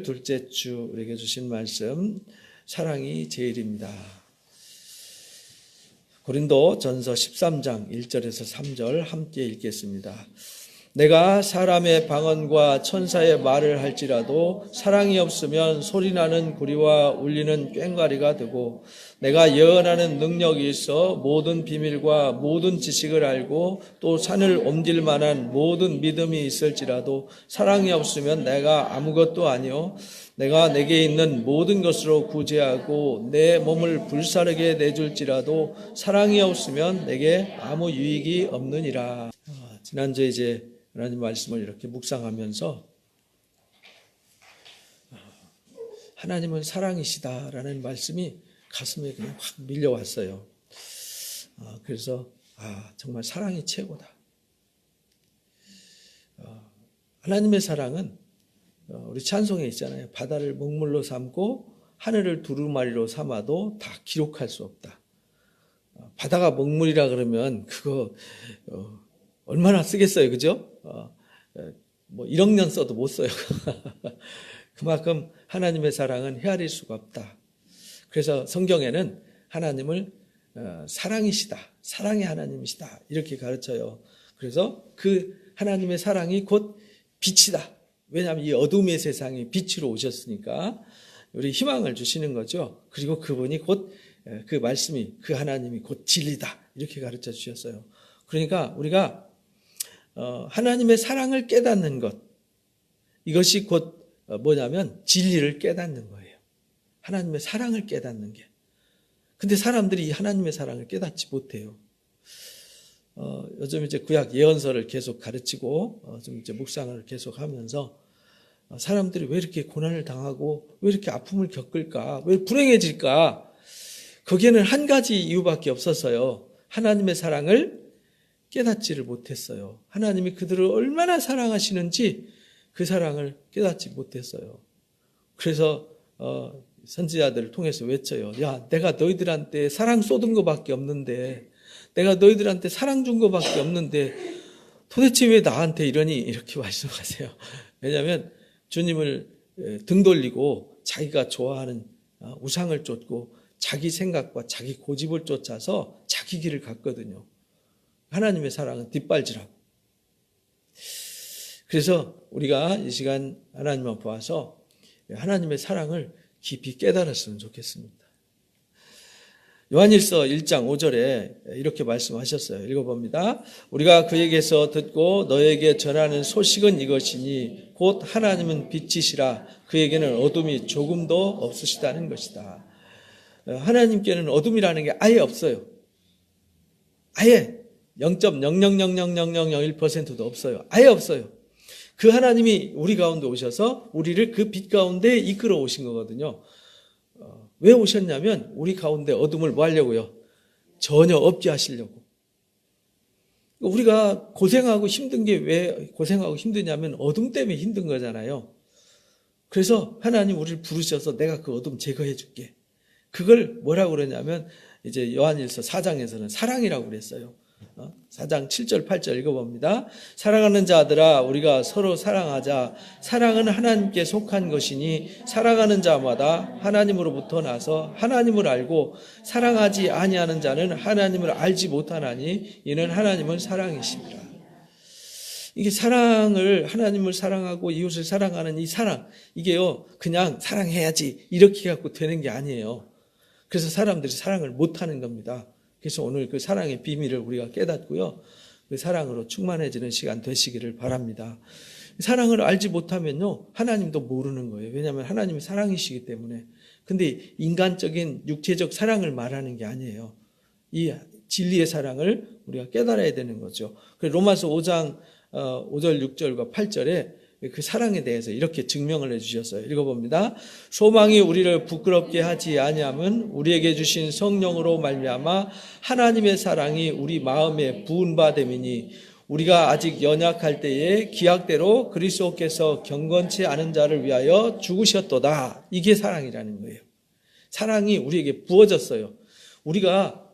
둘째 주 우리에게 주신 말씀, 사랑이 제일입니다. 고린도전서 13장 1절에서 3절 함께 읽겠습니다. 내가 사람의 방언과 천사의 말을 할지라도 사랑이 없으면 소리나는 구리와 울리는 꽹과리가 되고, 내가 예언하는 능력이 있어 모든 비밀과 모든 지식을 알고 또 산을 옮길 만한 모든 믿음이 있을지라도 사랑이 없으면 내가 아무것도 아니요 내가 내게 있는 모든 것으로 구제하고 내 몸을 불사르게 내줄지라도 사랑이 없으면 내게 아무 유익이 없느니라. 지난주에 이제 하나님 말씀을 이렇게 묵상하면서 하나님은 사랑이시다라는 말씀이 가슴에 그냥 확 밀려왔어요. 그래서 정말 사랑이 최고다. 하나님의 사랑은 우리 찬송에 있잖아요. 바다를 먹물로 삼고 하늘을 두루마리로 삼아도 다 기록할 수 없다. 바다가 먹물이라 그러면 그거 얼마나 쓰겠어요, 그죠? 뭐 1억 년 써도 못 써요. 그만큼 하나님의 사랑은 헤아릴 수가 없다. 그래서 성경에는 하나님을 사랑이시다, 사랑의 하나님이시다 이렇게 가르쳐요. 그래서 그 하나님의 사랑이 곧 빛이다. 왜냐하면 이 어둠의 세상에 빛으로 오셨으니까 우리 희망을 주시는 거죠. 그리고 그분이 곧 그 말씀이, 그 하나님이 곧 진리다 이렇게 가르쳐 주셨어요. 그러니까 우리가 하나님의 사랑을 깨닫는 것, 이것이 곧 뭐냐면 진리를 깨닫는 거예요. 하나님의 사랑을 깨닫는 게. 근데 사람들이 하나님의 사랑을 깨닫지 못해요. 요즘 이제 구약 예언서를 계속 가르치고 좀 이제 묵상을 계속 하면서 사람들이 왜 이렇게 고난을 당하고 왜 이렇게 아픔을 겪을까? 왜 불행해질까? 거기에는 한 가지 이유밖에 없었어요. 하나님의 사랑을 깨닫지를 못했어요. 하나님이 그들을 얼마나 사랑하시는지 그 사랑을 깨닫지 못했어요. 그래서 선지자들을 통해서 외쳐요. 야, 내가 너희들한테 사랑 쏟은 것밖에 없는데, 내가 너희들한테 사랑 준 것밖에 없는데 도대체 왜 나한테 이러니? 이렇게 말씀하세요. 왜냐하면 주님을 등 돌리고 자기가 좋아하는 우상을 쫓고 자기 생각과 자기 고집을 쫓아서 자기 길을 갔거든요. 하나님의 사랑은 뒷발질하고. 그래서 우리가 이 시간 하나님 앞에 와서 하나님의 사랑을 깊이 깨달았으면 좋겠습니다. 요한일서 1장 5절에 이렇게 말씀하셨어요. 읽어봅니다. 우리가 그에게서 듣고 너에게 전하는 소식은 이것이니 곧 하나님은 빛이시라 그에게는 어둠이 조금도 없으시다는 것이다. 하나님께는 어둠이라는 게 아예 없어요. 아예 0.0000001%도 없어요. 아예 없어요. 그 하나님이 우리 가운데 오셔서 우리를 그 빛 가운데 이끌어 오신 거거든요. 왜 오셨냐면 우리 가운데 어둠을 뭐 하려고요? 전혀 없게 하시려고. 우리가 고생하고 힘든 게 왜 고생하고 힘드냐면 어둠 때문에 힘든 거잖아요. 그래서 하나님 우리를 부르셔서 내가 그 어둠 제거해 줄게. 그걸 뭐라고 그러냐면 이제 요한일서 4장에서는 사랑이라고 그랬어요. 4장 7절 8절 읽어봅니다. 사랑하는 자들아 우리가 서로 사랑하자. 사랑은 하나님께 속한 것이니 사랑하는 자마다 하나님으로부터 나서 하나님을 알고 사랑하지 아니하는 자는 하나님을 알지 못하나니 이는 하나님은 사랑이십니다. 이게 사랑을, 하나님을 사랑하고 이웃을 사랑하는 이 사랑, 이게요 그냥 사랑해야지 이렇게 갖고 되는 게 아니에요. 그래서 사람들이 사랑을 못하는 겁니다. 그래서 오늘 그 사랑의 비밀을 우리가 깨닫고요. 그 사랑으로 충만해지는 시간 되시기를 바랍니다. 사랑을 알지 못하면요. 하나님도 모르는 거예요. 왜냐하면 하나님이 사랑이시기 때문에. 근데 인간적인 육체적 사랑을 말하는 게 아니에요. 이 진리의 사랑을 우리가 깨달아야 되는 거죠. 로마서 5장 5절 6절과 8절에 그 사랑에 대해서 이렇게 증명을 해주셨어요. 읽어봅니다. 소망이 우리를 부끄럽게 하지 아니함은 우리에게 주신 성령으로 말미암아 하나님의 사랑이 우리 마음에 부은 바 됨이니 우리가 아직 연약할 때에 기약대로 그리스도께서 경건치 않은 자를 위하여 죽으셨도다. 이게 사랑이라는 거예요. 사랑이 우리에게 부어졌어요. 우리가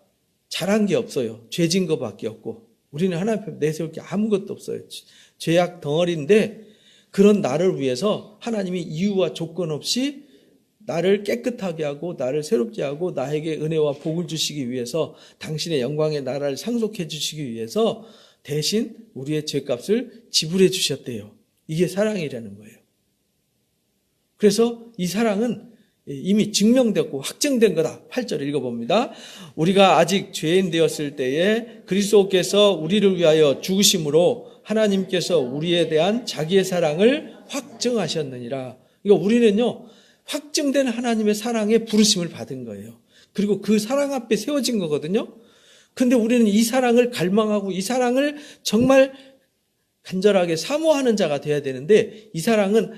잘한 게 없어요. 죄진 것밖에 없고 우리는 하나님 앞에 내세울 게 아무것도 없어요. 죄악 덩어리인데 그런 나를 위해서 하나님이 이유와 조건 없이 나를 깨끗하게 하고 나를 새롭게 하고 나에게 은혜와 복을 주시기 위해서 당신의 영광의 나라를 상속해 주시기 위해서 대신 우리의 죄값을 지불해 주셨대요. 이게 사랑이라는 거예요. 그래서 이 사랑은 이미 증명되고 확증된 거다. 8절 읽어봅니다. 우리가 아직 죄인 되었을 때에 그리스도께서 우리를 위하여 죽으심으로 하나님께서 우리에 대한 자기의 사랑을 확증하셨느니라. 그러니까 우리는요, 확증된 하나님의 사랑에 부르심을 받은 거예요. 그리고 그 사랑 앞에 세워진 거거든요. 근데 우리는 이 사랑을 갈망하고 이 사랑을 정말 간절하게 사모하는 자가 돼야 되는데 이 사랑은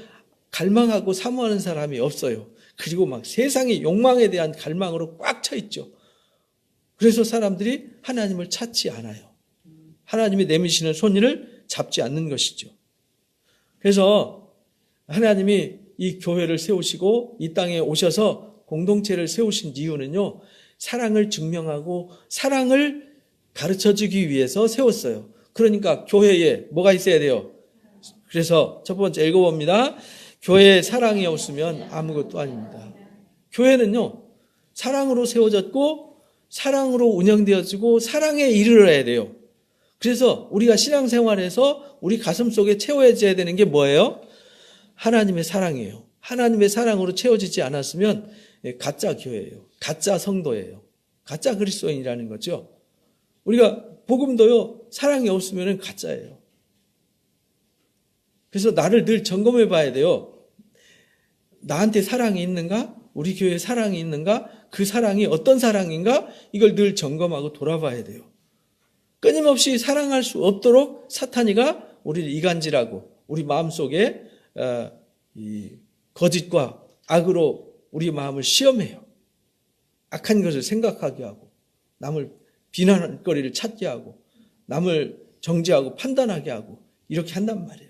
갈망하고 사모하는 사람이 없어요. 그리고 막 세상의 욕망에 대한 갈망으로 꽉 차 있죠. 그래서 사람들이 하나님을 찾지 않아요. 하나님이 내미시는 손을 잡지 않는 것이죠. 그래서 하나님이 이 교회를 세우시고 이 땅에 오셔서 공동체를 세우신 이유는요, 사랑을 증명하고 사랑을 가르쳐주기 위해서 세웠어요. 그러니까 교회에 뭐가 있어야 돼요? 그래서 첫 번째 읽어봅니다. 교회에 사랑이 없으면 아무것도 아닙니다. 교회는요, 사랑으로 세워졌고 사랑으로 운영되어지고 사랑에 이르러야 돼요. 그래서 우리가 신앙생활에서 우리 가슴 속에 채워져야 되는 게 뭐예요? 하나님의 사랑이에요. 하나님의 사랑으로 채워지지 않았으면 가짜 교회예요. 가짜 성도예요. 가짜 그리스도인이라는 거죠. 우리가 복음도요, 사랑이 없으면 가짜예요. 그래서 나를 늘 점검해 봐야 돼요. 나한테 사랑이 있는가? 우리 교회에 사랑이 있는가? 그 사랑이 어떤 사랑인가? 이걸 늘 점검하고 돌아봐야 돼요. 끊임없이 사랑할 수 없도록 사탄이가 우리를 이간질하고 우리 마음속에 이 거짓과 악으로 우리 마음을 시험해요. 악한 것을 생각하게 하고 남을 비난할 거리를 찾게 하고 남을 정죄하고 판단하게 하고 이렇게 한단 말이에요.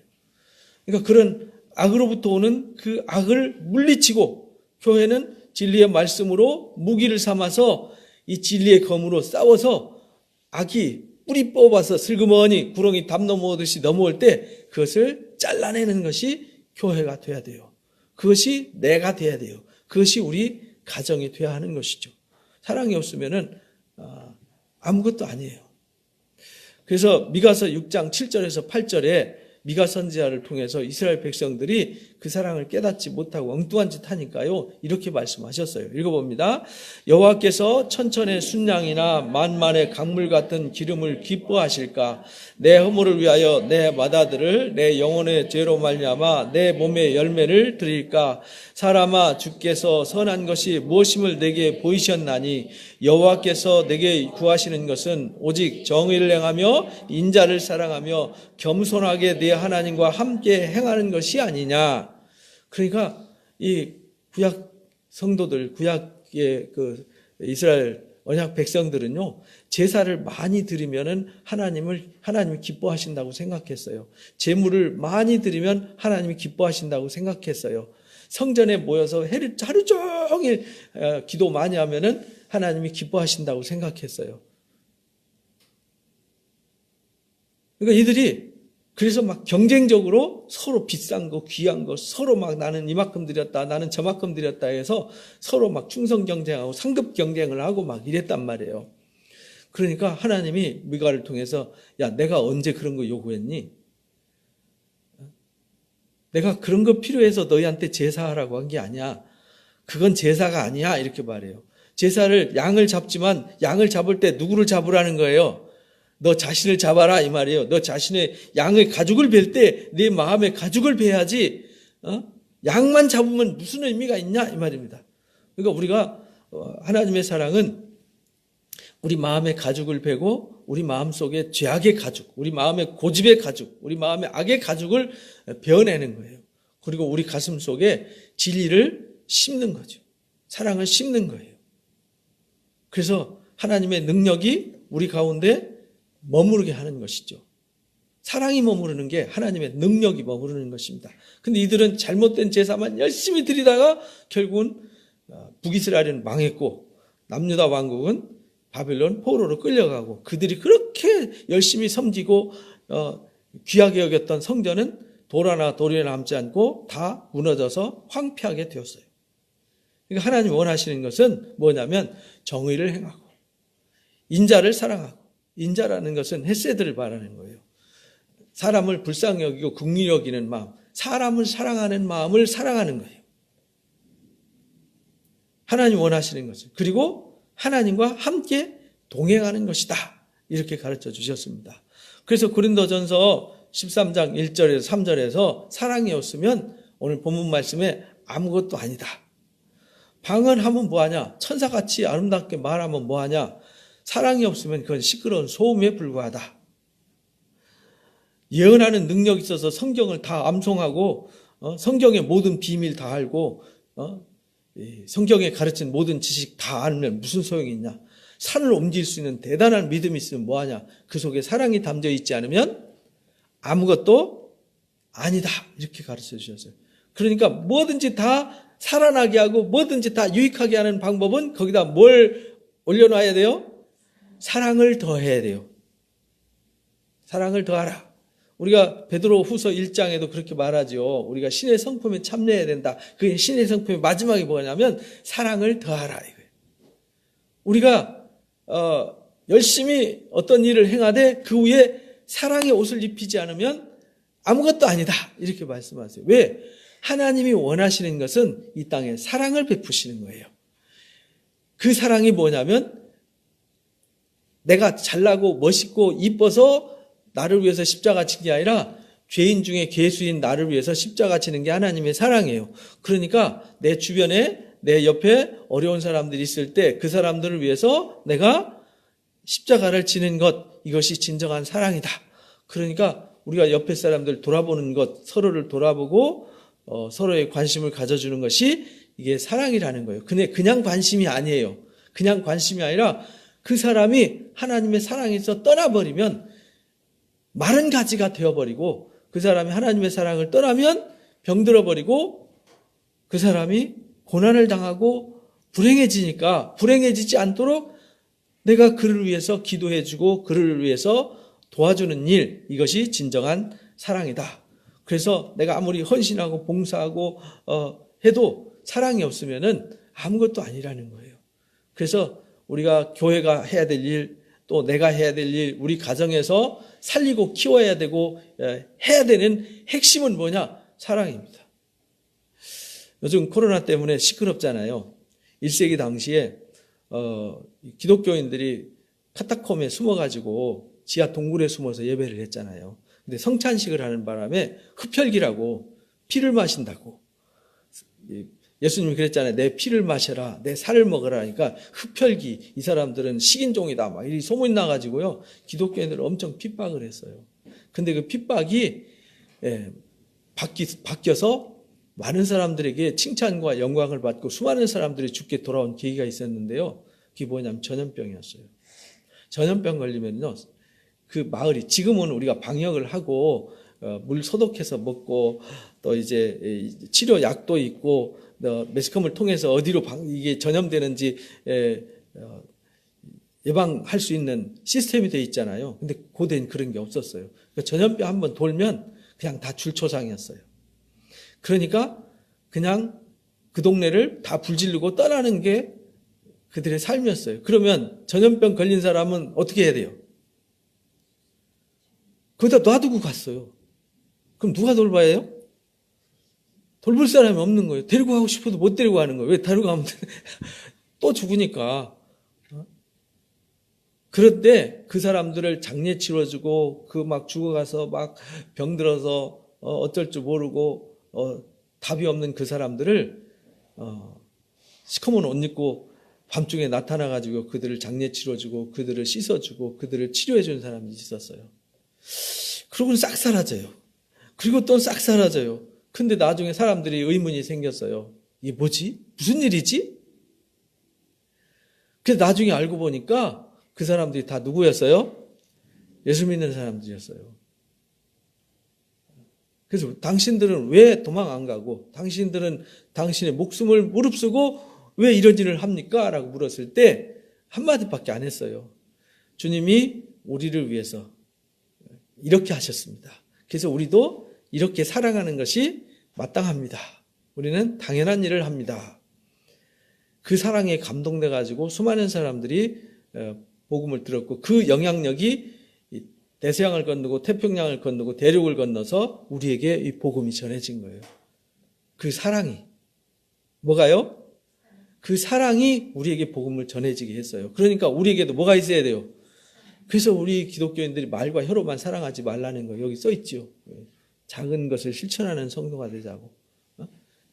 그러니까 그런 악으로부터 오는 그 악을 물리치고 교회는 진리의 말씀으로 무기를 삼아서 이 진리의 검으로 싸워서 악이 뿌리 뽑아서 슬그머니 구렁이 담 넘어오듯이 넘어올 때 그것을 잘라내는 것이 교회가 돼야 돼요. 그것이 내가 돼야 돼요. 그것이 우리 가정이 돼야 하는 것이죠. 사랑이 없으면은 아무것도 아니에요. 그래서 미가서 6장 7절에서 8절에 미가 선지자를 통해서 이스라엘 백성들이 그 사랑을 깨닫지 못하고 엉뚱한 짓 하니까요, 이렇게 말씀하셨어요. 읽어봅니다. 여호와께서 천천의 순양이나 만만의 강물 같은 기름을 기뻐하실까? 내 허물을 위하여 내 마다들을 내 영혼의 죄로 말미암아 내 몸의 열매를 드릴까? 사람아, 주께서 선한 것이 무엇임을 내게 보이셨나니 여호와께서 내게 구하시는 것은 오직 정의를 행하며 인자를 사랑하며 겸손하게 내 하나님과 함께 행하는 것이 아니냐. 그러니까 이 구약 성도들, 구약의 그 이스라엘 언약 백성들은요, 제사를 많이 드리면은 하나님이 기뻐하신다고 생각했어요. 제물을 많이 드리면 하나님이 기뻐하신다고 생각했어요. 성전에 모여서 하루 종일 기도 많이 하면은 하나님이 기뻐하신다고 생각했어요. 그러니까 이들이 그래서 막 경쟁적으로 서로 비싼 거, 귀한 거, 서로 막 나는 이만큼 드렸다, 나는 저만큼 드렸다 해서 서로 막 충성 경쟁하고 상급 경쟁을 하고 막 이랬단 말이에요. 그러니까 하나님이 미가를 통해서 야, 내가 언제 그런 거 요구했니? 내가 그런 거 필요해서 너희한테 제사하라고 한 게 아니야. 그건 제사가 아니야. 이렇게 말해요. 제사를 양을 잡지만 양을 잡을 때 누구를 잡으라는 거예요? 너 자신을 잡아라 이 말이에요. 너 자신의 양의 가죽을 벨 때 네 마음의 가죽을 베야지 양만 잡으면 무슨 의미가 있냐 이 말입니다. 그러니까 우리가 하나님의 사랑은 우리 마음의 가죽을 베고 우리 마음속에 죄악의 가죽, 우리 마음의 고집의 가죽, 우리 마음의 악의 가죽을 베어내는 거예요. 그리고 우리 가슴 속에 진리를 심는 거죠. 사랑을 심는 거예요. 그래서 하나님의 능력이 우리 가운데 머무르게 하는 것이죠. 사랑이 머무르는 게 하나님의 능력이 머무르는 것입니다. 근데 이들은 잘못된 제사만 열심히 드리다가 결국은 북이스라엘은 망했고 남유다 왕국은 바벨론 포로로 끌려가고 그들이 그렇게 열심히 섬기고 귀하게 여겼던 성전은 돌 하나 돌에 남지 않고 다 무너져서 황폐하게 되었어요. 그러니까 하나님 원하시는 것은 뭐냐면 정의를 행하고 인자를 사랑하고, 인자라는 것은 헤세드를 말하는 거예요. 사람을 불쌍히 여기고 긍휼히 여기는 마음, 사람을 사랑하는 마음을 사랑하는 거예요. 하나님 원하시는 것은, 그리고 하나님과 함께 동행하는 것이다, 이렇게 가르쳐 주셨습니다. 그래서 고린도전서 13장 1절에서 3절에서 사랑이 없으면 오늘 본문 말씀에 아무것도 아니다. 방언하면 뭐하냐? 천사같이 아름답게 말하면 뭐하냐? 사랑이 없으면 그건 시끄러운 소음에 불과하다. 예언하는 능력이 있어서 성경을 다 암송하고 성경의 모든 비밀 다 알고 성경에 가르친 모든 지식 다 알면 무슨 소용이 있냐? 산을 옮길 수 있는 대단한 믿음이 있으면 뭐하냐? 그 속에 사랑이 담겨 있지 않으면 아무것도 아니다, 이렇게 가르쳐 주셨어요. 그러니까 뭐든지 다 살아나게 하고 뭐든지 다 유익하게 하는 방법은 거기다 뭘 올려놔야 돼요? 사랑을 더해야 돼요. 사랑을 더하라. 우리가 베드로 후서 1장에도 그렇게 말하죠. 우리가 신의 성품에 참여해야 된다. 그 신의 성품의 마지막이 뭐냐면 사랑을 더하라, 이거예요. 우리가 열심히 어떤 일을 행하되 그 후에 사랑의 옷을 입히지 않으면 아무것도 아니다, 이렇게 말씀하세요. 왜? 하나님이 원하시는 것은 이 땅에 사랑을 베푸시는 거예요. 그 사랑이 뭐냐면 내가 잘나고 멋있고 이뻐서 나를 위해서 십자가 진 게 아니라 죄인 중에 괴수인 나를 위해서 십자가 지는 게 하나님의 사랑이에요. 그러니까 내 주변에, 내 옆에 어려운 사람들이 있을 때 그 사람들을 위해서 내가 십자가를 지는 것, 이것이 진정한 사랑이다. 그러니까 우리가 옆에 사람들 돌아보는 것, 서로를 돌아보고 서로의 관심을 가져주는 것이 이게 사랑이라는 거예요. 근데 그냥 관심이 아니에요. 그냥 관심이 아니라 그 사람이 하나님의 사랑에서 떠나버리면 마른 가지가 되어버리고, 그 사람이 하나님의 사랑을 떠나면 병들어버리고 그 사람이 고난을 당하고 불행해지니까, 불행해지지 않도록 내가 그를 위해서 기도해주고 그를 위해서 도와주는 일, 이것이 진정한 사랑이다. 그래서 내가 아무리 헌신하고 봉사하고 해도 사랑이 없으면은 아무것도 아니라는 거예요. 그래서 우리가 교회가 해야 될 일, 또 내가 해야 될 일, 우리 가정에서 살리고 키워야 되고 해야 되는 핵심은 뭐냐? 사랑입니다. 요즘 코로나 때문에 시끄럽잖아요. 1세기 당시에 기독교인들이 카타콤에 숨어가지고 지하 동굴에 숨어서 예배를 했잖아요. 근데 성찬식을 하는 바람에 흡혈귀라고, 피를 마신다고. 예수님이 그랬잖아요. 내 피를 마셔라, 내 살을 먹으라 하니까 흡혈귀, 이 사람들은 식인종이다, 막 이 소문이 나가지고요, 기독교인들을 엄청 핍박을 했어요. 근데 그 핍박이 바뀌어서 많은 사람들에게 칭찬과 영광을 받고 수많은 사람들이 죽게 돌아온 계기가 있었는데요. 그게 뭐냐면 전염병이었어요. 전염병 걸리면요, 그 마을이, 지금은 우리가 방역을 하고 물 소독해서 먹고 또 이제 치료 약도 있고 매스컴을 통해서 어디로 이게 전염되는지 예방할 수 있는 시스템이 돼 있잖아요. 근데 고대는 그런 게 없었어요. 그러니까 전염병 한번 돌면 그냥 다 줄초상이었어요. 그러니까 그냥 그 동네를 다 불지르고 떠나는 게 그들의 삶이었어요. 그러면 전염병 걸린 사람은 어떻게 해야 돼요? 거기다 놔두고 갔어요. 그럼 누가 돌봐야 해요? 돌볼 사람이 없는 거예요. 데리고 가고 싶어도 못 데리고 가는 거예요. 왜 데리고 가면 또 죽으니까. 그런데 그 사람들을 장례 치러주고 그 막 죽어가서 막 병들어서 어쩔 줄 모르고 답이 없는 그 사람들을 시커먼 옷 입고 밤중에 나타나가지고 그들을 장례 치러주고 그들을 씻어주고 그들을 치료해주는 사람이 있었어요. 그러고는 싹 사라져요. 그리고 또 싹 사라져요. 근데 나중에 사람들이 의문이 생겼어요. 이게 뭐지? 무슨 일이지? 그래서 나중에 알고 보니까 그 사람들이 다 누구였어요? 예수 믿는 사람들이었어요. 그래서 당신들은 왜 도망 안 가고, 당신들은 당신의 목숨을 무릅쓰고 왜 이런 일을 합니까? 라고 물었을 때 한마디밖에 안 했어요. 주님이 우리를 위해서 이렇게 하셨습니다. 그래서 우리도 이렇게 사랑하는 것이 마땅합니다. 우리는 당연한 일을 합니다. 그 사랑에 감동돼 가지고 수많은 사람들이 복음을 들었고 그 영향력이 대서양을 건너고 태평양을 건너고 대륙을 건너서 우리에게 이 복음이 전해진 거예요. 그 사랑이 뭐가요? 그 사랑이 우리에게 복음을 전해지게 했어요. 그러니까 우리에게도 뭐가 있어야 돼요? 그래서 우리 기독교인들이 말과 혀로만 사랑하지 말라는 거 여기 써 있죠. 작은 것을 실천하는 성도가 되자고.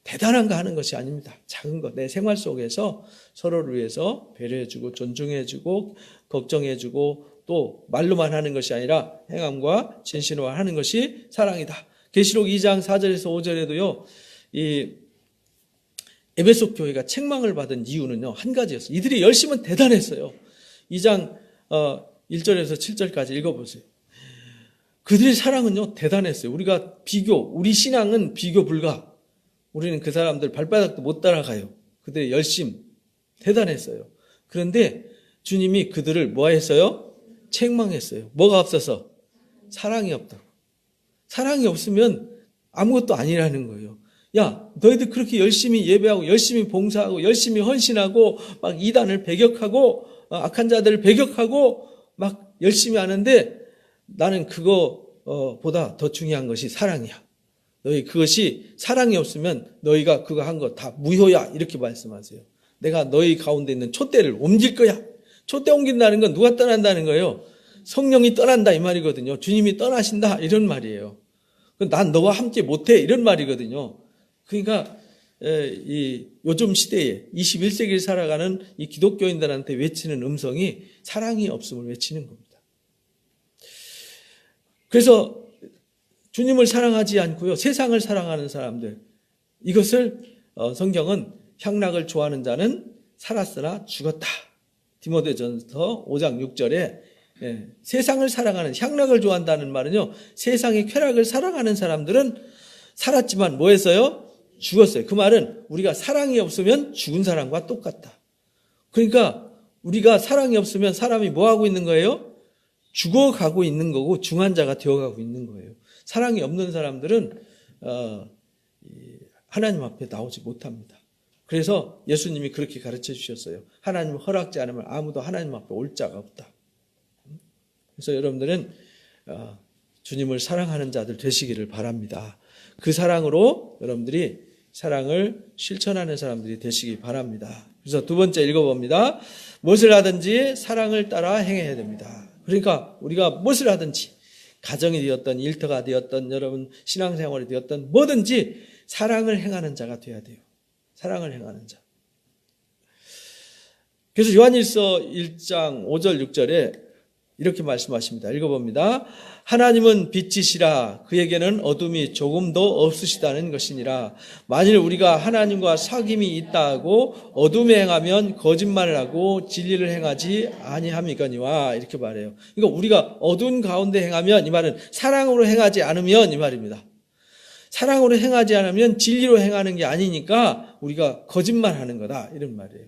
대단한 거 하는 것이 아닙니다. 작은 것, 내 생활 속에서 서로를 위해서 배려해주고 존중해주고 걱정해주고 또 말로만 하는 것이 아니라 행함과 진실과 하는 것이 사랑이다. 계시록 2장 4절에서 5절에도요. 이 에베소 교회가 책망을 받은 이유는요. 한 가지였어요. 이들이 열심은 대단했어요. 2장 1절에서 7절까지 읽어보세요. 그들의 사랑은요. 대단했어요. 우리 신앙은 비교 불가. 우리는 그 사람들 발바닥도 못 따라가요. 그들의 열심 대단했어요. 그런데 주님이 그들을 뭐 했어요? 책망했어요. 뭐가 없어서? 사랑이 없다고. 사랑이 없으면 아무것도 아니라는 거예요. 야, 너희들 그렇게 열심히 예배하고 열심히 봉사하고 열심히 헌신하고 막 이단을 배격하고 악한 자들을 배격하고 막 열심히 하는데 나는 그거보다 더 중요한 것이 사랑이야. 너희 그것이 사랑이 없으면 너희가 그거 한 거 다 무효야 이렇게 말씀하세요. 내가 너희 가운데 있는 촛대를 옮길 거야. 촛대 옮긴다는 건 누가 떠난다는 거예요? 성령이 떠난다 이 말이거든요. 주님이 떠나신다 이런 말이에요. 난 너와 함께 못해 이런 말이거든요. 그러니까 이 요즘 시대에 21세기를 살아가는 이 기독교인들한테 외치는 음성이 사랑이 없음을 외치는 겁니다. 그래서 주님을 사랑하지 않고요. 세상을 사랑하는 사람들. 이것을 성경은 향락을 좋아하는 자는 살았으나 죽었다. 디모데전서 5장 6절에 세상을 사랑하는 향락을 좋아한다는 말은요. 세상의 쾌락을 사랑하는 사람들은 살았지만 뭐 했어요? 죽었어요. 그 말은 우리가 사랑이 없으면 죽은 사람과 똑같다. 그러니까 우리가 사랑이 없으면 사람이 뭐 하고 있는 거예요? 죽어가고 있는 거고 중환자가 되어가고 있는 거예요. 사랑이 없는 사람들은 하나님 앞에 나오지 못합니다. 그래서 예수님이 그렇게 가르쳐 주셨어요. 하나님 허락지 않으면 아무도 하나님 앞에 올 자가 없다. 그래서 여러분들은 주님을 사랑하는 자들 되시기를 바랍니다. 그 사랑으로 여러분들이 사랑을 실천하는 사람들이 되시기 바랍니다. 그래서 두 번째 읽어봅니다. 무엇을 하든지 사랑을 따라 행해야 됩니다. 그러니까 우리가 무엇을 하든지 가정이 되었던 일터가 되었던 여러분 신앙생활이 되었던 뭐든지 사랑을 행하는 자가 되어야 돼요. 사랑을 행하는 자. 그래서 요한일서 1장 5절 6절에 이렇게 말씀하십니다. 읽어봅니다. 하나님은 빛이시라 그에게는 어둠이 조금도 없으시다는 것이니라. 만일 우리가 하나님과 사귐이 있다 하고 어둠에 행하면 거짓말을 하고 진리를 행하지 아니함이거니와 이렇게 말해요. 그러니까 우리가 어두운 가운데 행하면 이 말은 사랑으로 행하지 않으면 이 말입니다. 사랑으로 행하지 않으면 진리로 행하는 게 아니니까 우리가 거짓말하는 거다 이런 말이에요.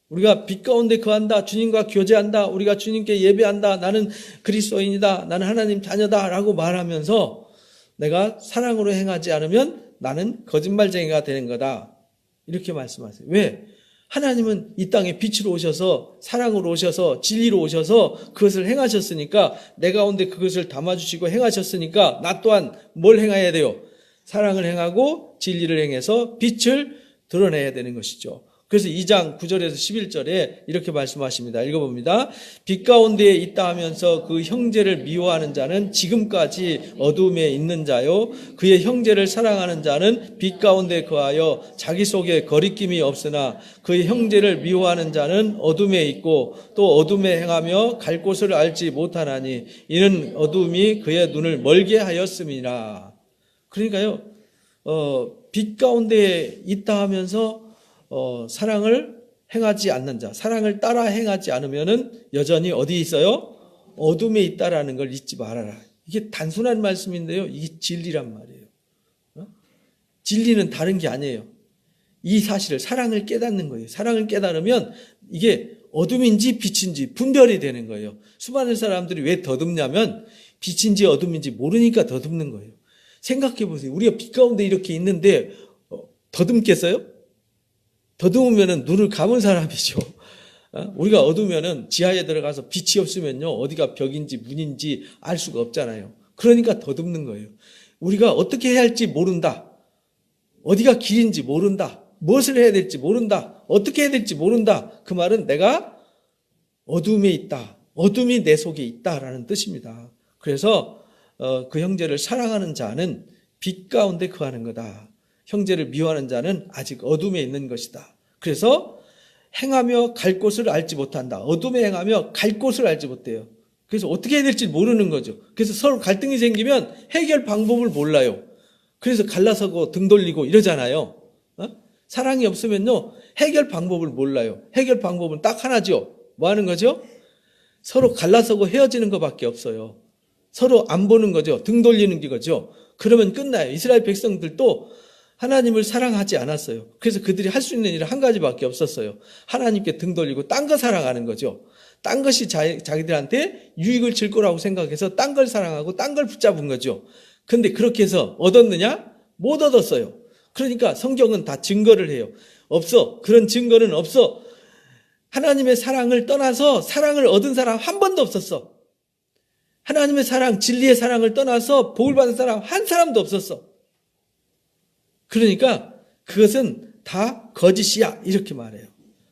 우리가 빛 가운데 거한다. 주님과 교제한다. 우리가 주님께 예배한다. 나는 그리스도인이다. 나는 하나님 자녀다 라고 말하면서 내가 사랑으로 행하지 않으면 나는 거짓말쟁이가 되는 거다. 이렇게 말씀하세요. 왜? 하나님은 이 땅에 빛으로 오셔서 사랑으로 오셔서 진리로 오셔서 그것을 행하셨으니까 내 가운데 그것을 담아주시고 행하셨으니까 나 또한 뭘 행해야 돼요? 사랑을 행하고 진리를 행해서 빛을 드러내야 되는 것이죠. 그래서 2장 9절에서 11절에 이렇게 말씀하십니다. 읽어봅니다. 빛 가운데에 있다 하면서 그 형제를 미워하는 자는 지금까지 어둠에 있는 자요. 그의 형제를 사랑하는 자는 빛 가운데 거하여 자기 속에 거리낌이 없으나 그의 형제를 미워하는 자는 어둠에 있고 또 어둠에 행하며 갈 곳을 알지 못하나니 이는 어둠이 그의 눈을 멀게 하였음이라. 그러니까요. 빛 가운데에 있다 하면서 사랑을 행하지 않는 자, 사랑을 따라 행하지 않으면은 여전히 어디 있어요? 어둠에 있다라는 걸 잊지 말아라. 이게 단순한 말씀인데요. 이게 진리란 말이에요. 진리는 다른 게 아니에요. 이 사실을 사랑을 깨닫는 거예요. 사랑을 깨달으면 이게 어둠인지 빛인지 분별이 되는 거예요. 수많은 사람들이 왜 더듬냐면 빛인지 어둠인지 모르니까 더듬는 거예요. 생각해 보세요. 우리가 빛 가운데 이렇게 있는데 더듬겠어요? 더듬으면 눈을 감은 사람이죠. 우리가 어두우면 지하에 들어가서 빛이 없으면요, 어디가 벽인지 문인지 알 수가 없잖아요. 그러니까 더듬는 거예요. 우리가 어떻게 해야 할지 모른다. 어디가 길인지 모른다. 무엇을 해야 될지 모른다. 어떻게 해야 될지 모른다. 그 말은 내가 어둠에 있다. 어둠이 내 속에 있다라는 뜻입니다. 그래서 그 형제를 사랑하는 자는 빛 가운데 거하는 거다. 형제를 미워하는 자는 아직 어둠에 있는 것이다. 그래서 행하며 갈 곳을 알지 못한다. 어둠에 행하며 갈 곳을 알지 못해요. 그래서 어떻게 해야 될지 모르는 거죠. 그래서 서로 갈등이 생기면 해결 방법을 몰라요. 그래서 갈라서고 등 돌리고 이러잖아요. 사랑이 없으면요, 해결 방법을 몰라요. 해결 방법은 딱 하나죠. 뭐 하는 거죠? 서로 갈라서고 헤어지는 것밖에 없어요. 서로 안 보는 거죠. 등 돌리는 거죠. 그러면 끝나요. 이스라엘 백성들도 하나님을 사랑하지 않았어요. 그래서 그들이 할 수 있는 일은 한 가지밖에 없었어요. 하나님께 등 돌리고 딴 거 사랑하는 거죠. 딴 것이 자기들한테 유익을 줄 거라고 생각해서 딴 걸 사랑하고 딴 걸 붙잡은 거죠. 근데 그렇게 해서 얻었느냐? 못 얻었어요. 그러니까 성경은 다 증거를 해요. 없어. 그런 증거는 없어. 하나님의 사랑을 떠나서 사랑을 얻은 사람 한 번도 없었어. 하나님의 사랑, 진리의 사랑을 떠나서 복을 받은 사람 한 사람도 없었어. 그러니까 그것은 다 거짓이야, 이렇게 말해요.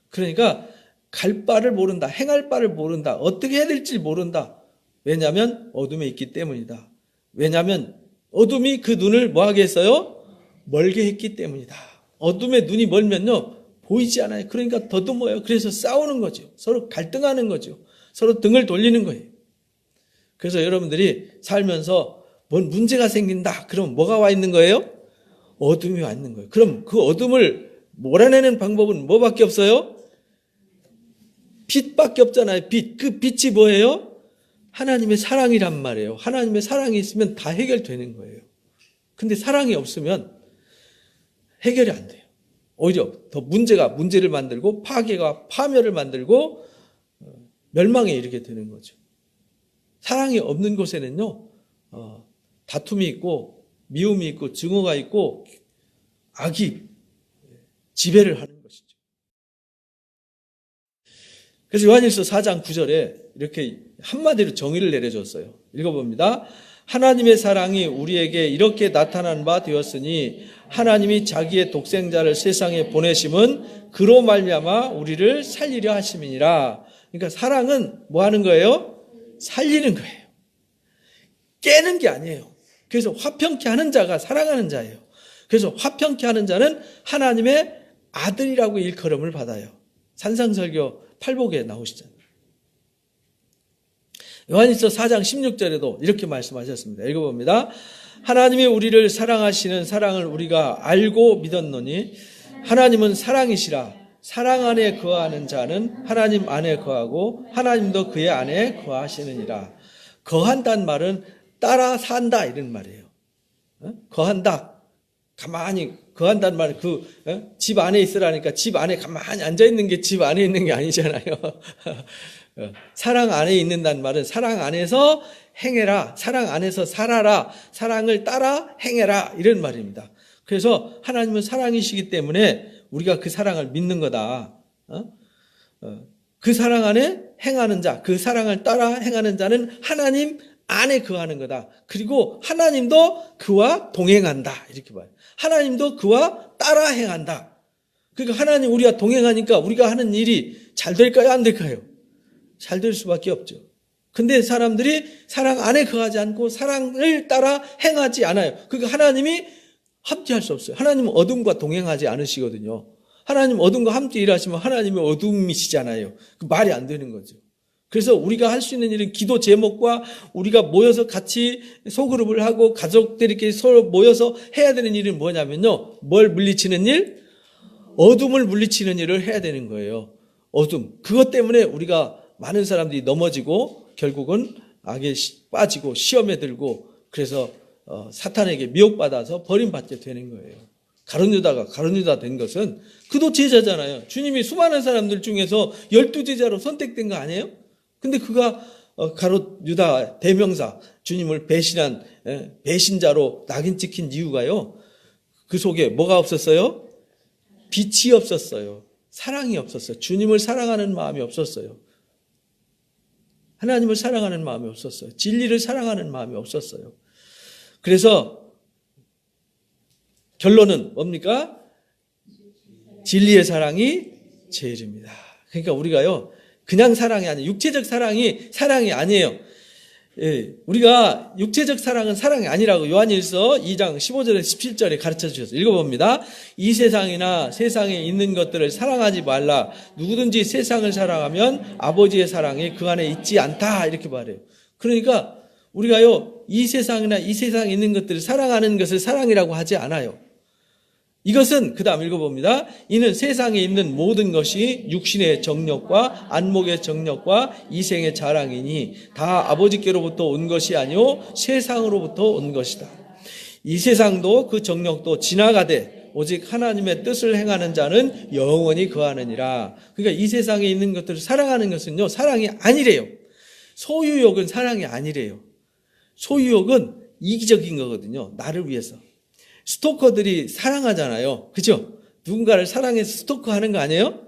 그러니까 갈 바를 모른다, 행할 바를 모른다, 어떻게 해야 될지 모른다. 왜냐하면 어둠에 있기 때문이다. 왜냐하면 어둠이 그 눈을 뭐하게 했어요? 멀게 했기 때문이다. 어둠에 눈이 멀면요, 보이지 않아요. 그러니까 더듬어요. 그래서 싸우는 거죠. 서로 갈등하는 거죠. 서로 등을 돌리는 거예요. 그래서 여러분들이 살면서 뭔 문제가 생긴다. 그럼 뭐가 와 있는 거예요? 어둠이 와 있는 거예요. 그럼 그 어둠을 몰아내는 방법은 뭐밖에 없어요? 빛밖에 없잖아요. 빛. 그 빛이 뭐예요? 하나님의 사랑이란 말이에요. 하나님의 사랑이 있으면 다 해결되는 거예요. 근데 사랑이 없으면 해결이 안 돼요. 오히려 더 문제를 만들고 파괴가 파멸을 만들고 멸망에 이르게 되는 거죠. 사랑이 없는 곳에는요, 다툼이 있고 미움이 있고 증오가 있고 악이 지배를 하는 것이죠. 그래서 요한일서 4장 9절에 이렇게 한마디로 정의를 내려줬어요. 읽어봅니다. 하나님의 사랑이 우리에게 이렇게 나타난 바 되었으니 하나님이 자기의 독생자를 세상에 보내심은 그로 말미암아 우리를 살리려 하심이니라. 그러니까 사랑은 뭐 하는 거예요? 살리는 거예요. 깨는 게 아니에요. 그래서 화평케 하는 자가 사랑하는 자예요. 그래서 화평케 하는 자는 하나님의 아들이라고 일컬음을 받아요. 산상설교 8복에 나오시잖아요. 요한일서 4장 16절에도 이렇게 말씀하셨습니다. 읽어봅니다. 하나님이 우리를 사랑하시는 사랑을 우리가 알고 믿었노니 하나님은 사랑이시라. 사랑 안에 거하는 자는 하나님 안에 거하고 하나님도 그의 안에 거하시느니라. 거한다는 말은 따라 산다 이런 말이에요. 거한다. 가만히 거한다는 말은 집 안에 있으라니까 집 안에 가만히 앉아 있는 게 집 안에 있는 게 아니잖아요. 사랑 안에 있는다는 말은 사랑 안에서 행해라. 사랑 안에서 살아라. 사랑을 따라 행해라. 이런 말입니다. 그래서 하나님은 사랑이시기 때문에 우리가 그 사랑을 믿는 거다. 그 사랑 안에 행하는 자, 그 사랑을 따라 행하는 자는 하나님 안에 거하는 거다. 그리고 하나님도 그와 동행한다. 이렇게 봐요. 하나님도 그와 따라 행한다. 그러니까 하나님 우리가 동행하니까 우리가 하는 일이 잘 될까요? 안 될까요? 잘 될 수밖에 없죠. 근데 사람들이 사랑 안에 거하지 않고 사랑을 따라 행하지 않아요. 그러니까 하나님이 함께할 수 없어요. 하나님은 어둠과 동행하지 않으시거든요. 하나님 어둠과 함께 일하시면 하나님이 어둠이시잖아요. 그 말이 안 되는 거죠. 그래서 우리가 할 수 있는 일은 기도 제목과 우리가 모여서 같이 소그룹을 하고 가족들끼리 서로 모여서 해야 되는 일은 뭐냐면요. 뭘 물리치는 일? 어둠을 물리치는 일을 해야 되는 거예요. 어둠. 그것 때문에 우리가 많은 사람들이 넘어지고 결국은 악에 빠지고 시험에 들고 그래서 사탄에게 미혹받아서 버림받게 되는 거예요. 가룟 유다 된 것은 그도 제자잖아요. 주님이 수많은 사람들 중에서 12제자로 선택된 거 아니에요? 근데 그가 가롯 유다 대명사 주님을 배신한 배신자로 낙인 찍힌 이유가요. 그 속에 뭐가 없었어요? 빛이 없었어요. 사랑이 없었어요. 주님을 사랑하는 마음이 없었어요. 하나님을 사랑하는 마음이 없었어요. 진리를 사랑하는 마음이 없었어요. 그래서 결론은 뭡니까? 진리의 사랑이 제일입니다. 그러니까 우리가요, 그냥 사랑이 아니에요. 육체적 사랑이 아니에요. 예, 우리가 육체적 사랑은 사랑이 아니라고 요한일서 2장 15절에서 17절에 가르쳐 주셨어요. 읽어봅니다. 이 세상이나 세상에 있는 것들을 사랑하지 말라. 누구든지 세상을 사랑하면 아버지의 사랑이 그 안에 있지 않다. 이렇게 말해요. 그러니까 우리가요, 이 세상이나 이 세상에 있는 것들을 사랑하는 것을 사랑이라고 하지 않아요. 이것은 그 다음 읽어봅니다. 이는 세상에 있는 모든 것이 육신의 정욕과 안목의 정욕과 이생의 자랑이니 다 아버지께로부터 온 것이 아니요 세상으로부터 온 것이다. 이 세상도 그 정욕도 지나가되 오직 하나님의 뜻을 행하는 자는 영원히 거하느니라. 그러니까 이 세상에 있는 것들을 사랑하는 것은요, 사랑이 아니래요. 소유욕은 사랑이 아니래요. 소유욕은 이기적인 거거든요. 나를 위해서. 스토커들이 사랑하잖아요. 그죠? 누군가를 사랑해서 스토커하는 거 아니에요?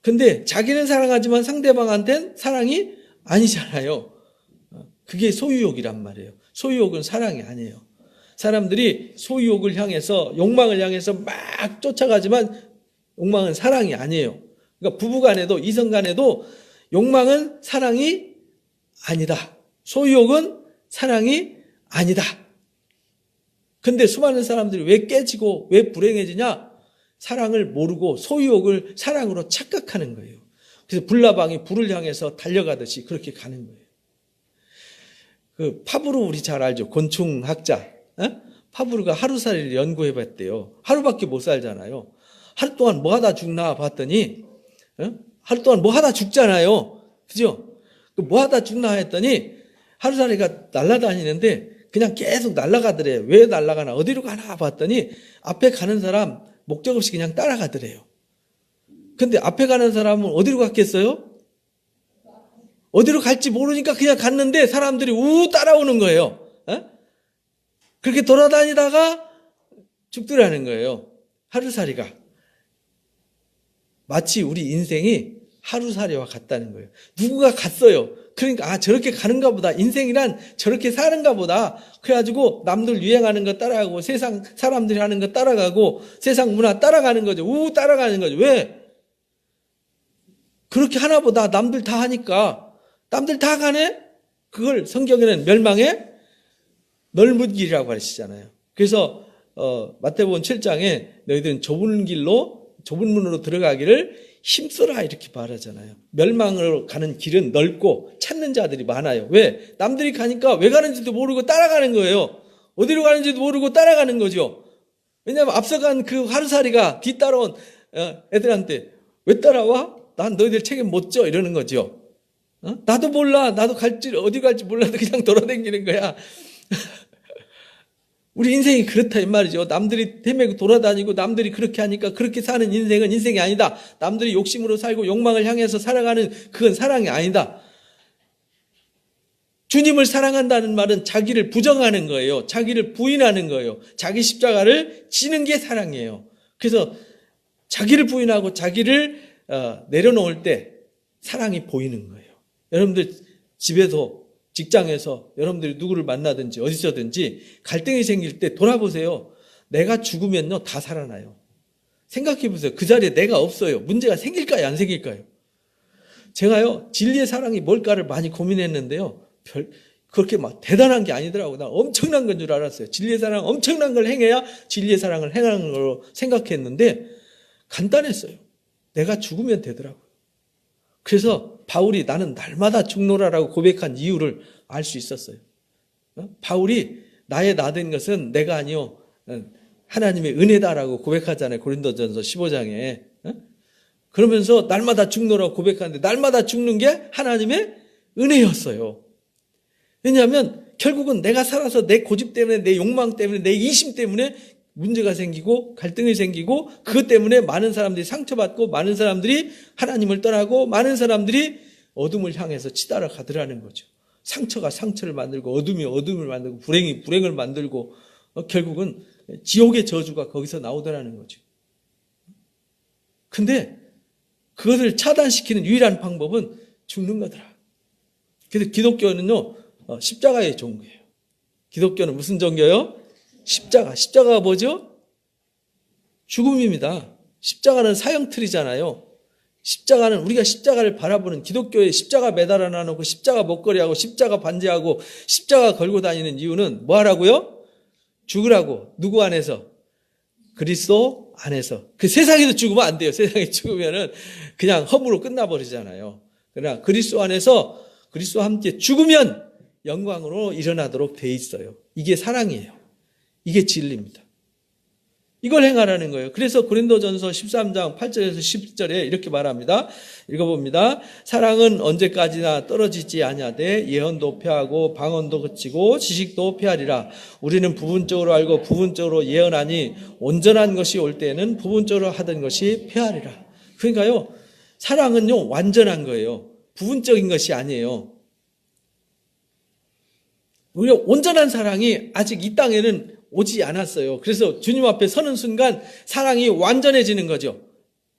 근데 자기는 사랑하지만 상대방한테는 사랑이 아니잖아요. 그게 소유욕이란 말이에요. 소유욕은 사랑이 아니에요. 사람들이 소유욕을 향해서, 욕망을 향해서 막 쫓아가지만 욕망은 사랑이 아니에요. 그러니까 부부간에도 이성간에도 욕망은 사랑이 아니다. 소유욕은 사랑이 아니다. 근데 수많은 사람들이 왜 깨지고 왜 불행해지냐? 사랑을 모르고 소유욕을 사랑으로 착각하는 거예요. 그래서 불나방이 불을 향해서 달려가듯이 그렇게 가는 거예요. 그 파브르 우리 잘 알죠? 곤충학자. 파브르가 하루살이를 연구해 봤대요. 하루밖에 못 살잖아요. 하루 동안 뭐 하다 죽나 봤더니 하루 동안 뭐 하다 죽잖아요. 그죠? 뭐 하다 죽나 했더니 하루살이가 날아다니는데 그냥 계속 날아가더래요. 왜 날아가나 어디로 가나 봤더니 앞에 가는 사람 목적 없이 그냥 따라가더래요. 근데 앞에 가는 사람은 어디로 갔겠어요? 어디로 갈지 모르니까 그냥 갔는데 사람들이 우 따라오는 거예요. 그렇게 돌아다니다가 죽더라는 거예요. 하루살이가. 마치 우리 인생이 하루살이와 같다는 거예요. 누군가 갔어요. 그러니까 저렇게 가는가 보다. 인생이란 저렇게 사는가 보다. 그래가지고 남들 유행하는 거 따라가고 세상 사람들이 하는 거 따라가고 세상 문화 따라가는 거죠. 우 따라가는 거죠. 왜? 그렇게 하나 보다. 남들 다 하니까. 남들 다 가네? 그걸 성경에는 멸망의 넓은 길이라고 가르치잖아요. 그래서 마태복음 7장에 너희들은 좁은 길로 좁은 문으로 들어가기를 힘써라 이렇게 말하잖아요. 멸망으로 가는 길은 넓고 찾는 자들이 많아요. 왜? 남들이 가니까 왜 가는지도 모르고 따라가는 거예요. 어디로 가는지도 모르고 따라가는 거죠. 왜냐하면 앞서간 그 하루살이가 뒤따라온 애들한테 왜 따라와? 난 너희들 책임 못 져 이러는 거죠. 나도 몰라. 나도 어디 갈지 몰라도 그냥 돌아다니는 거야. 우리 인생이 그렇다 이 말이죠. 남들이 헤매고 돌아다니고 남들이 그렇게 하니까 그렇게 사는 인생은 인생이 아니다. 남들이 욕심으로 살고 욕망을 향해서 살아가는 그건 사랑이 아니다. 주님을 사랑한다는 말은 자기를 부정하는 거예요. 자기를 부인하는 거예요. 자기 십자가를 지는 게 사랑이에요. 그래서 자기를 부인하고 자기를 내려놓을 때 사랑이 보이는 거예요. 여러분들 집에서 직장에서 여러분들이 누구를 만나든지 어디서든지 갈등이 생길 때 돌아보세요. 내가 죽으면요 다 살아나요. 생각해 보세요. 그 자리에 내가 없어요. 문제가 생길까요? 안 생길까요? 제가요 진리의 사랑이 뭘까를 많이 고민했는데요. 그렇게 막 대단한 게 아니더라고요. 나 엄청난 건 줄 알았어요. 진리의 사랑 엄청난 걸 행해야 진리의 사랑을 행하는 걸로 생각했는데 간단했어요. 내가 죽으면 되더라고요. 그래서 바울이 나는 날마다 죽노라라고 고백한 이유를 알 수 있었어요. 바울이 나의 나된 것은 내가 아니요 하나님의 은혜다라고 고백하잖아요. 고린도전서 15장에. 그러면서 날마다 죽노라고 고백하는데 날마다 죽는 게 하나님의 은혜였어요. 왜냐하면 결국은 내가 살아서 내 고집 때문에 내 욕망 때문에 내 이심 때문에 문제가 생기고 갈등이 생기고 그것 때문에 많은 사람들이 상처받고 많은 사람들이 하나님을 떠나고 많은 사람들이 어둠을 향해서 치달아 가더라는 거죠. 상처가 상처를 만들고 어둠이 어둠을 만들고 불행이 불행을 만들고 결국은 지옥의 저주가 거기서 나오더라는 거죠. 근데 그것을 차단시키는 유일한 방법은 죽는 거더라. 그래서 기독교는요, 십자가의 종교예요. 기독교는 무슨 종교예요? 십자가. 십자가가 뭐죠? 죽음입니다. 십자가는 사형틀이잖아요. 십자가는 우리가 십자가를 바라보는 기독교에 십자가 매달아 놔놓고 십자가 목걸이하고 십자가 반지하고 십자가 걸고 다니는 이유는 뭐 하라고요? 죽으라고. 누구 안에서? 그리스도 안에서. 그 세상에서 죽으면 안 돼요. 세상에 죽으면은 그냥 허무로 끝나버리잖아요. 그러나 그리스도 안에서 그리스도와 함께 죽으면 영광으로 일어나도록 돼 있어요. 이게 사랑이에요. 이게 진리입니다. 이걸 행하라는 거예요. 그래서 고린도전서 13장 8절에서 10절에 이렇게 말합니다. 읽어봅니다. 사랑은 언제까지나 떨어지지 아니하되 예언도 폐하고 방언도 그치고 지식도 폐하리라. 우리는 부분적으로 알고 부분적으로 예언하니 온전한 것이 올 때에는 부분적으로 하던 것이 폐하리라. 그러니까요, 사랑은요 완전한 거예요. 부분적인 것이 아니에요. 우리가 온전한 사랑이 아직 이 땅에는 오지 않았어요. 그래서 주님 앞에 서는 순간 사랑이 완전해지는 거죠.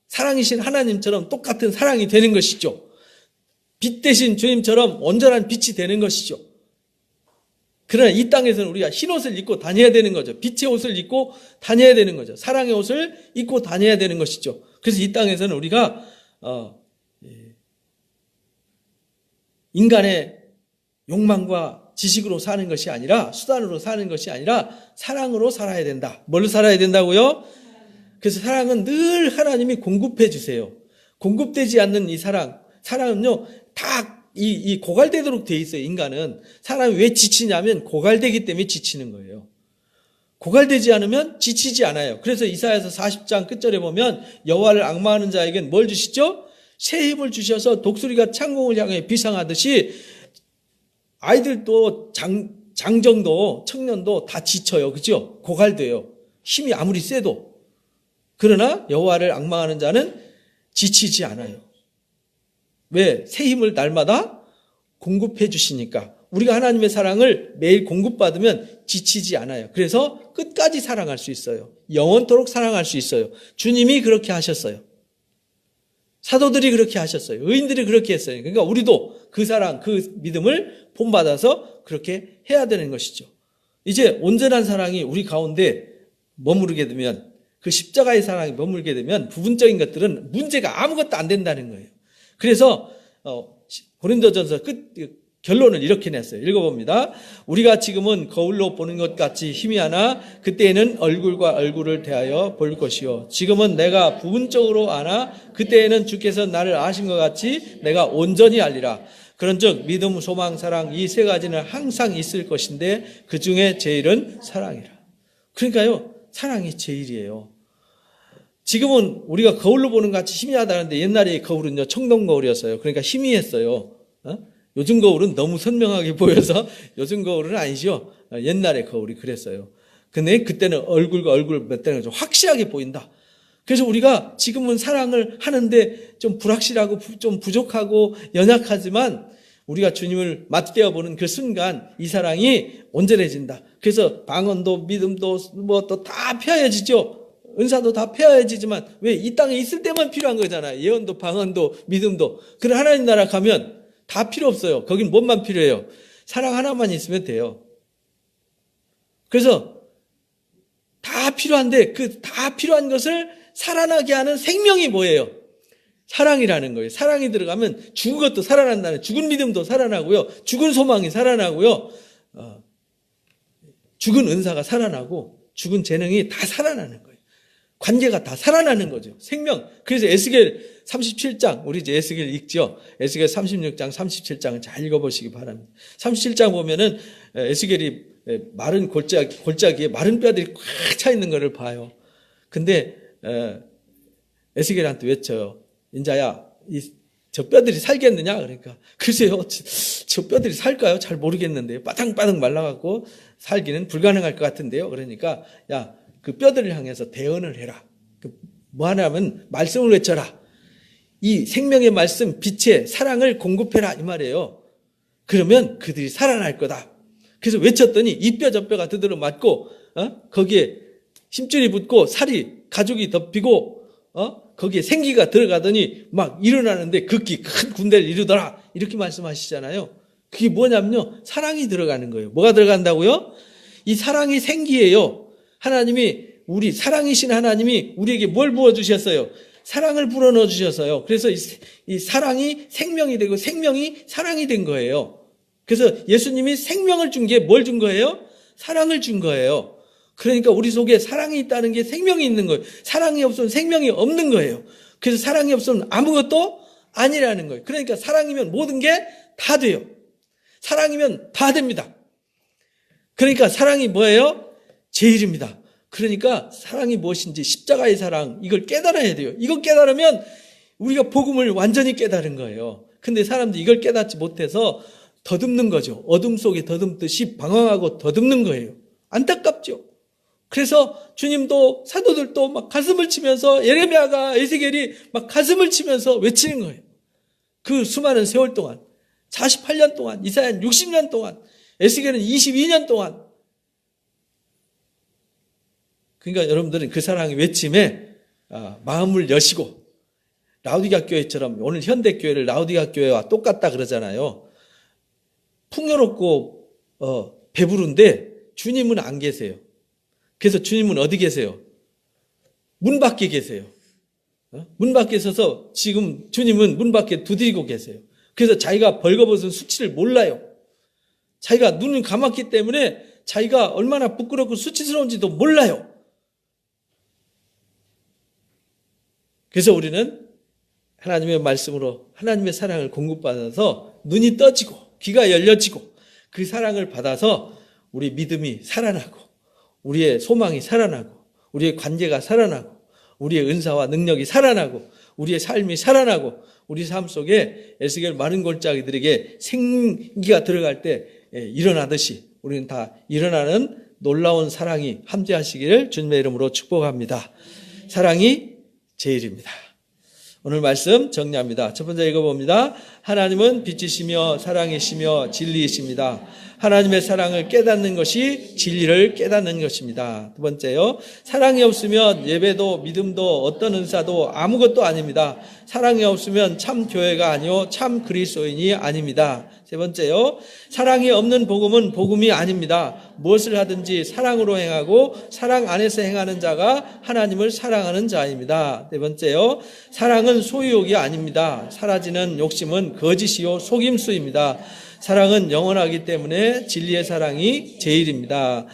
사랑이신 하나님처럼 똑같은 사랑이 되는 것이죠. 빛 대신 주님처럼 온전한 빛이 되는 것이죠. 그러나 이 땅에서는 우리가 흰 옷을 입고 다녀야 되는 거죠. 빛의 옷을 입고 다녀야 되는 거죠. 사랑의 옷을 입고 다녀야 되는 것이죠. 그래서 이 땅에서는 우리가 인간의 욕망과 지식으로 사는 것이 아니라 수단으로 사는 것이 아니라 사랑으로 살아야 된다. 뭘로 살아야 된다고요? 그래서 사랑은 늘 하나님이 공급해 주세요. 공급되지 않는 이 사랑은요 다 이 고갈되도록 돼 있어요. 인간은 사람이 왜 지치냐면 고갈되기 때문에 지치는 거예요. 고갈되지 않으면 지치지 않아요. 그래서 이사야서 40장 끝절에 보면 여호와를 앙망하는 자에겐 뭘 주시죠? 새 힘을 주셔서 독수리가 창공을 향해 비상하듯이 아이들도 장정도 청년도 다 지쳐요. 그죠? 고갈돼요. 힘이 아무리 세도. 그러나 여호와를 앙망하는 자는 지치지 않아요. 왜? 새 힘을 날마다 공급해 주시니까. 우리가 하나님의 사랑을 매일 공급받으면 지치지 않아요. 그래서 끝까지 사랑할 수 있어요. 영원토록 사랑할 수 있어요. 주님이 그렇게 하셨어요. 사도들이 그렇게 하셨어요. 의인들이 그렇게 했어요. 그러니까 우리도 그 사랑, 그 믿음을 본받아서 그렇게 해야 되는 것이죠. 이제 온전한 사랑이 우리 가운데 머무르게 되면, 그 십자가의 사랑이 머물게 되면 부분적인 것들은 문제가 아무것도 안 된다는 거예요. 그래서 고린도전서 결론을 이렇게 냈어요. 읽어봅니다. 우리가 지금은 거울로 보는 것 같이 희미하나 그때에는 얼굴과 얼굴을 대하여 볼 것이요. 지금은 내가 부분적으로 아나 그때에는 주께서 나를 아신 것 같이 내가 온전히 알리라. 그런즉 믿음, 소망, 사랑 이 세 가지는 항상 있을 것인데 그 중에 제일은 사랑이라. 그러니까요, 사랑이 제일이에요. 지금은 우리가 거울로 보는 것 같이 희미하다는데 옛날에 거울은요 청동 거울이었어요. 그러니까 희미했어요. 요즘 거울은 너무 선명하게 보여서 요즘 거울은 아니죠. 옛날에 거울이 그랬어요. 근데 그때는 얼굴과 얼굴을 맞대는 좀 확실하게 보인다. 그래서 우리가 지금은 사랑을 하는데 좀 불확실하고 좀 부족하고 연약하지만 우리가 주님을 맞대어 보는 그 순간 이 사랑이 온전해진다. 그래서 방언도 믿음도 뭐 또 다 펴야지죠. 은사도 다 펴야지지만 왜 이 땅에 있을 때만 필요한 거잖아요. 예언도 방언도 믿음도. 그런 하나님 나라 가면 다 필요 없어요. 거긴 뭔만 필요해요? 사랑 하나만 있으면 돼요. 그래서 다 필요한데 그 다 필요한 것을 살아나게 하는 생명이 뭐예요? 사랑이라는 거예요. 사랑이 들어가면 죽은 것도 살아난다는, 죽은 믿음도 살아나고요. 죽은 소망이 살아나고요. 죽은 은사가 살아나고 죽은 재능이 다 살아나는 거예요. 관계가 다 살아나는 거죠. 생명. 그래서 에스겔 37장, 우리 이제 에스겔 읽죠. 에스겔 36장, 37장을 잘 읽어보시기 바랍니다. 37장 보면은 에스겔이 마른 골짜기에 마른 뼈들이 꽉 차 있는 것을 봐요. 근데 에스겔한테 외쳐요. 인자야, 저 뼈들이 살겠느냐? 그러니까 글쎄요, 저 뼈들이 살까요? 잘 모르겠는데요. 빠당빠당 말라갖고 살기는 불가능할 것 같은데요. 그러니까 야, 그 뼈들을 향해서 대언을 해라. 뭐 하냐면 말씀을 외쳐라. 이 생명의 말씀, 빛의 사랑을 공급해라 이 말이에요. 그러면 그들이 살아날 거다. 그래서 외쳤더니 이 뼈 저 뼈가 두드러 맞고 거기에 힘줄이 붙고 살이 가죽이 덮이고 거기에 생기가 들어가더니 막 일어나는데 극히 큰 군대를 이루더라. 이렇게 말씀하시잖아요. 그게 뭐냐면요. 사랑이 들어가는 거예요. 뭐가 들어간다고요? 이 사랑이 생기예요. 하나님이 우리 사랑이신 하나님이 우리에게 뭘 부어주셨어요? 사랑을 불어넣어 주셨어요. 그래서 이 사랑이 생명이 되고 생명이 사랑이 된 거예요. 그래서 예수님이 생명을 준 게 뭘 준 거예요? 사랑을 준 거예요. 그러니까 우리 속에 사랑이 있다는 게 생명이 있는 거예요. 사랑이 없으면 생명이 없는 거예요. 그래서 사랑이 없으면 아무것도 아니라는 거예요. 그러니까 사랑이면 모든 게 다 돼요. 사랑이면 다 됩니다. 그러니까 사랑이 뭐예요? 제일입니다. 그러니까 사랑이 무엇인지 십자가의 사랑 이걸 깨달아야 돼요. 이거 깨달으면 우리가 복음을 완전히 깨달은 거예요. 근데 사람들이 이걸 깨닫지 못해서 더듬는 거죠. 어둠 속에 더듬듯이 방황하고 더듬는 거예요. 안타깝죠. 그래서 주님도 사도들도 막 가슴을 치면서 예레미야가 에스겔이 막 가슴을 치면서 외치는 거예요. 그 수많은 세월 동안 48년 동안 이사야는 60년 동안 에스겔은 22년 동안 그러니까 여러분들은 그 사랑의 외침에 마음을 여시고 라우디게아 교회처럼 오늘 현대교회를 라우디게아 교회와 똑같다 그러잖아요. 풍요롭고 배부른데 주님은 안 계세요. 그래서 주님은 어디 계세요? 문 밖에 계세요. 문 밖에 서서 지금 주님은 문 밖에 두드리고 계세요. 그래서 자기가 벌거벗은 수치를 몰라요. 자기가 눈을 감았기 때문에 자기가 얼마나 부끄럽고 수치스러운지도 몰라요. 그래서 우리는 하나님의 말씀으로 하나님의 사랑을 공급받아서 눈이 떠지고 귀가 열려지고 그 사랑을 받아서 우리 믿음이 살아나고 우리의 소망이 살아나고 우리의 관계가 살아나고 우리의 은사와 능력이 살아나고 우리의 삶이 살아나고 우리 삶 속에 에스겔 마른 골짜기들에게 생기가 들어갈 때 일어나듯이 우리는 다 일어나는 놀라운 사랑이 함께하시기를 주님의 이름으로 축복합니다. 사랑이 제일입니다. 오늘 말씀 정리합니다. 첫 번째 읽어봅니다. 하나님은 빛이시며 사랑이시며 진리이십니다. 하나님의 사랑을 깨닫는 것이 진리를 깨닫는 것입니다. 두 번째요. 사랑이 없으면 예배도 믿음도 어떤 은사도 아무것도 아닙니다. 사랑이 없으면 참 교회가 아니요 참 그리스도인이 아닙니다. 세 번째요. 사랑이 없는 복음은 복음이 아닙니다. 무엇을 하든지 사랑으로 행하고 사랑 안에서 행하는 자가 하나님을 사랑하는 자입니다. 네 번째요. 사랑은 소유욕이 아닙니다. 사라지는 욕심은 거짓이요 속임수입니다. 사랑은 영원하기 때문에 진리의 사랑이 제일입니다.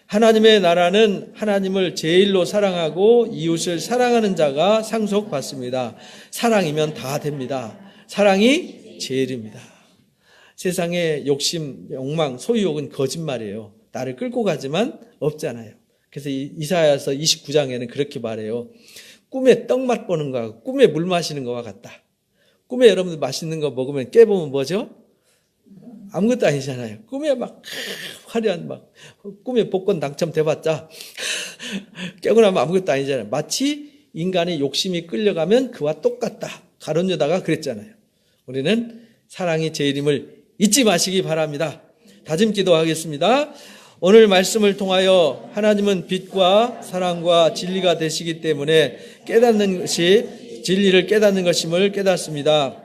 하나님의 나라는 하나님을 제일로 사랑하고 이웃을 사랑하는 자가 상속받습니다. 사랑이면 다 됩니다. 사랑이 제일입니다. 세상의 욕심, 욕망, 소유욕은 거짓말이에요. 나를 끌고 가지만 없잖아요. 그래서 이사야서 29장에는 그렇게 말해요. 꿈에 떡 맛보는 거하고 꿈에 물 마시는 거와 같다. 꿈에 여러분들 맛있는 거 먹으면 깨보면 뭐죠? 아무것도 아니잖아요. 꿈에 막 화려한 꿈에 복권 당첨돼봤자 깨고 나면 아무것도 아니잖아요. 마치 인간의 욕심이 끌려가면 그와 똑같다. 가론 유다가 그랬잖아요. 우리는 사랑이 제일임을 잊지 마시기 바랍니다. 다짐 기도하겠습니다. 오늘 말씀을 통하여 하나님은 빛과 사랑과 진리가 되시기 때문에 깨닫는 것이 진리를 깨닫는 것임을 깨닫습니다.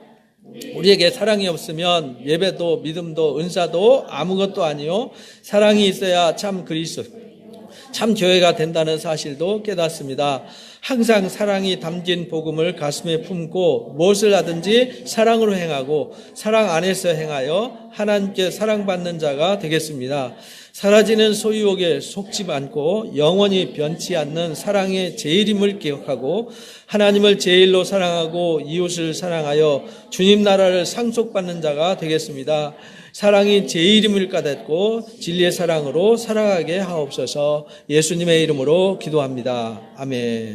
우리에게 사랑이 없으면 예배도 믿음도 은사도 아무것도 아니요 사랑이 있어야 참 그리스도 참 교회가 된다는 사실도 깨닫습니다. 항상 사랑이 담긴 복음을 가슴에 품고 무엇을 하든지 사랑으로 행하고 사랑 안에서 행하여 하나님께 사랑받는 자가 되겠습니다. 사라지는 소유욕에 속지 않고 영원히 변치 않는 사랑의 제일임을 기억하고 하나님을 제일로 사랑하고 이웃을 사랑하여 주님 나라를 상속받는 자가 되겠습니다. 사랑이 제일임을 깨닫고 진리의 사랑으로 살아가게 하옵소서. 예수님의 이름으로 기도합니다. 아멘.